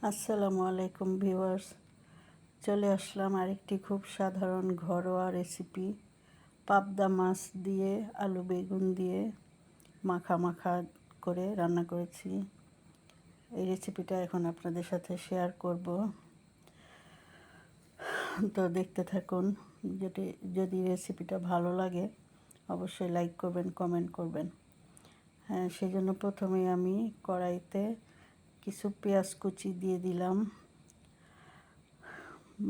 আসসালামু আলাইকুম ভিউয়ার্স, চলে আসলাম আরেকটি খুব সাধারণ ঘরোয়া রেসিপি। পাবদা মাছ দিয়ে আলু বেগুন দিয়ে মাখা মাখা করে রান্না করেছি। এই রেসিপিটা এখন আপনাদের সাথে শেয়ার করব, তো দেখতে থাকুন। যদি রেসিপিটা ভালো লাগে অবশ্যই লাইক করবেন, কমেন্ট করবেন। হ্যাঁ, সেজন্য প্রথমেই আমি কড়াইতে কিছু পেঁয়াজ কুচি দিয়ে দিলাম।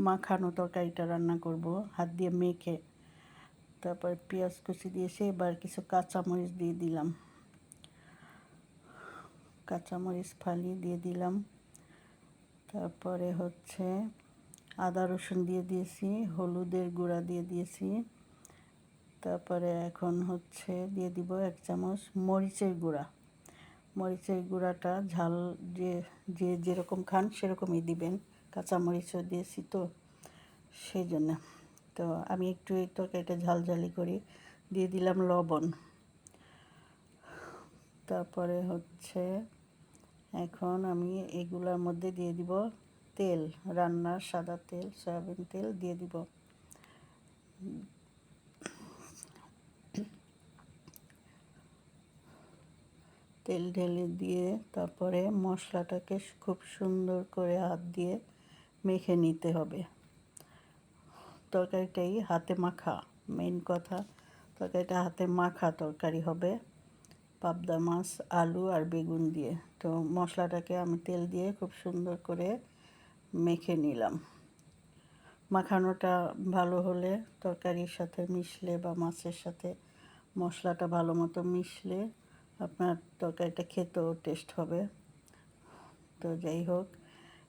মাখানো তরকারিটা রান্না করব হাত দিয়ে মেখে। তারপর পেঁয়াজ কুচি দিয়েছি, এবার কিছু কাঁচামরিচ দিয়ে দিলাম, কাঁচামরিচ ফালি দিয়ে দিলাম। তারপরে আদা রসুন দিয়ে দিয়েছি, হলুদের গুঁড়া দিয়ে দিয়েছি। তারপরে এখন দিয়ে দিব 1 চামচ মরিচের গুঁড়া। মরিচের গুঁড়াটা ঝাল যে যেরকম খান সেরকমই দিবেন, কাঁচামরিচও দিয়েছি তো সেই জন্য। তো আমি একটু এই তরকারিটা ঝালঝালি করি, দিয়ে দিলাম লবণ। তারপরে এখন আমি এগুলোর মধ্যে দিয়ে দিব তেল, রান্নার সাদা তেল, সয়াবিন তেল দিয়ে দিব। তেল ঢেলে দিয়ে তারপরে মশলাটাকে খুব সুন্দর করে হাত দিয়ে মেখে নিতে হবে। তরকারিটাই হাতে মাখা, মেইন কথা তরকারিটা হাতে মাখা তরকারি হবে, পাবদা মাছ, আলু আর বেগুন দিয়ে। তো মশলাটাকে আমি তেল দিয়ে খুব সুন্দর করে মেখে নিলাম। মাখানোটা ভালো হলে তরকারির সাথে মিশলে বা মাছের সাথে মশলাটা ভালো মতো মিশলে আপনার তরকারিটা খেতেও টেস্ট হবে। তো যাই হোক,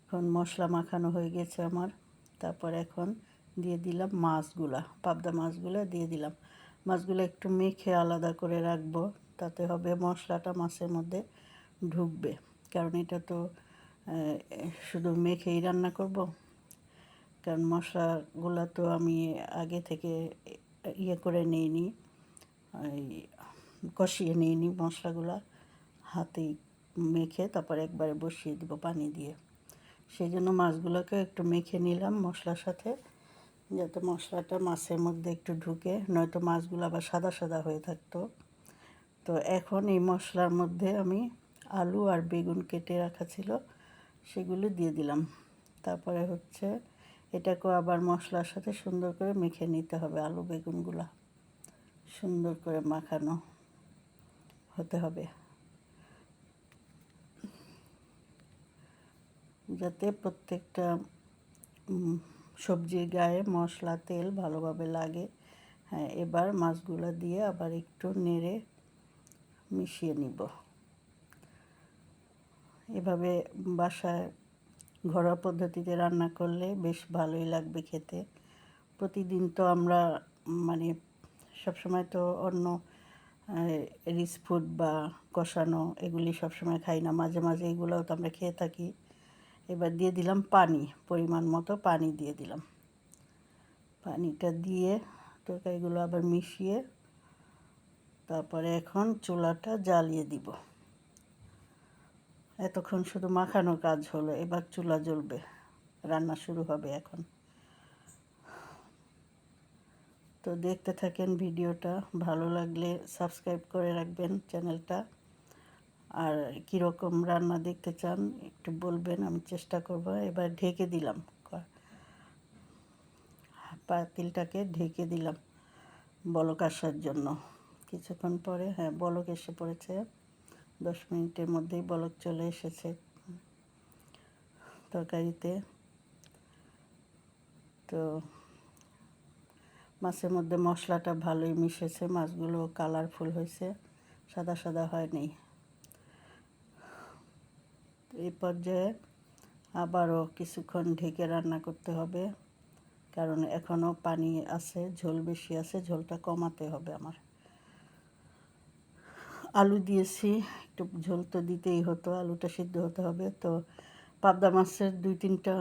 এখন মশলা মাখানো হয়ে গেছে আমার। তারপর এখন দিয়ে দিলাম মাছগুলা, পাবদা মাছগুলো দিয়ে দিলাম। মাছগুলো একটু মেখে আলাদা করে রাখবো, তাতে হবে মশলাটা মাছের মধ্যে ঢুকবে, কারণ এটা তো শুধু মেখেই রান্না করব। কারণ মশলাগুলো তো আমি আগে থেকে করে নিইনি, কষিয়ে নিইনি মশলাগুলো, হাতেই মেখে তারপর একবারে বসিয়ে দিব পানি দিয়ে। সেই জন্য মাছগুলোকে একটু মেখে নিলাম মশলার সাথে, যাতে মশলাটা মাছের মধ্যে একটু ঢুকে, নয়তো মাছগুলো আবার সাদা সাদা হয়ে থাকতো। তো এখন এই মশলার মধ্যে আমি আলু আর বেগুন কেটে রাখা ছিল সেগুলো দিয়ে দিলাম। তারপরে এটাকেও আবার মশলার সাথে সুন্দর করে মেখে নিতে হবে। আলু বেগুনগুলা সুন্দর করে মাখানো হতে হবে, যাতে প্রত্যেকটা সবজির গায়ে মশলা তেল ভালোভাবে লাগে। হ্যাঁ, এবার মাছগুলো দিয়ে আবার একটু নেড়ে মিশিয়ে নিব। এভাবে বাসায় ঘরোয়া পদ্ধতিতে রান্না করলে বেশ ভালোই লাগবে খেতে। প্রতিদিন তো আমরা মানে সবসময় তো অন্য রিচ ফুড বা কষানো এগুলি সবসময় খাই না, মাঝে মাঝে এগুলোও তো আমরা খেয়ে থাকি। এবার দিয়ে দিলাম পানি, পরিমাণ মতো পানি দিয়ে দিলাম। পানিটা দিয়ে তরকারিগুলো আবার মিশিয়ে তারপরে এখন চুলাটা জ্বালিয়ে দিব। এতক্ষণ শুধু মাখানোর কাজ হলো, এবার চুলা জ্বলবে, রান্না শুরু হবে এখন। তো দেখতে থাকেন ভিডিওটা, ভালো লাগলে সাবস্ক্রাইব করে রাখবেন চ্যানেলটা। আর কীরকম রান্না দেখতে চান একটু বলবেন, আমি চেষ্টা করব। এবার ঢেকে দিলাম, পাতিলটাকে ঢেকে দিলাম বলক আসার জন্য। কিছুক্ষণ পরে বলক এসে পড়েছে, 10 মিনিটের মধ্যেই বলক চলে এসেছে তরকারিতে। তো মাছের মধ্যে মশলাটা ভালোই মিশেছে, মাছগুলো কালারফুল হয়েছে, সাদা সাদা হয়নি। এই পর্যায়ে আবারও কিছুক্ষণ ঢেকে রান্না করতে হবে, কারণ এখনও পানি আছে, ঝোল বেশি আছে, ঝোলটা কমাতে হবে আমার। আলু দিয়েছি, একটু ঝোল তো দিতেই হতো, আলুটা সিদ্ধ হতে হবে। তো পাবদা মাছের 2-3টা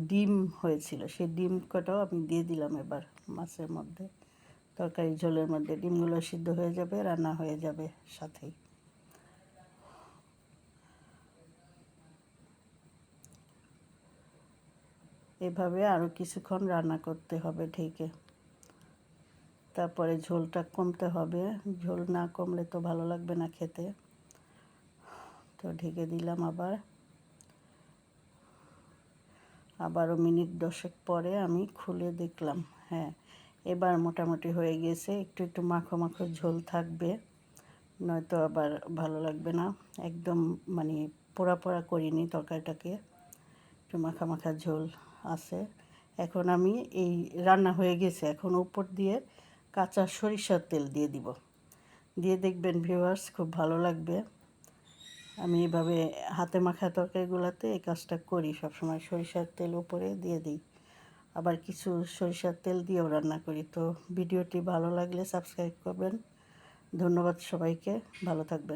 ডিম হয়েছিল, সেই ডিম কটাও আমি দিয়ে দিলাম এবার মাছের মধ্যে। তরকারি ঝোলের মধ্যে ডিমগুলো সিদ্ধ হয়ে যাবে, রান্না হয়ে যাবে সাথেই। এভাবে আরও কিছুক্ষণ রান্না করতে হবে ঢেকে। তারপরে ঝোলটা কমতে হবে, ঝোল না কমলে তো ভালো লাগবে না খেতে। তো ঢেকে দিলাম আবারও মিনিট 10 পরে আমি খুলে দেখলাম, হ্যাঁ এবার মোটামুটি হয়ে গেছে। একটু একটু মাখো মাখো ঝোল থাকবে, নয়তো আবার ভালো লাগবে না। একদম মানে পোড়া পোড়া করিনি তরকারিটাকে, একটু মাখা মাখা ঝোল আছে। এখন আমি এই রান্না হয়ে গেছে, এখন উপর দিয়ে কাঁচা সরিষার তেল দিয়ে দিব। দিয়ে দেখবেন ভিউয়ার্স, খুব ভালো লাগবে। আমি এভাবে হাতে মাখা তরকারিগুলোতে এই কাজটা করি সবসময়, সরিষার তেল উপরে দিয়ে দিই। আবার কিছু সরিষার তেল দিয়েও রান্না করি। তো ভিডিওটি ভালো লাগলে সাবস্ক্রাইব করবেন। ধন্যবাদ সবাইকে, ভালো থাকবেন।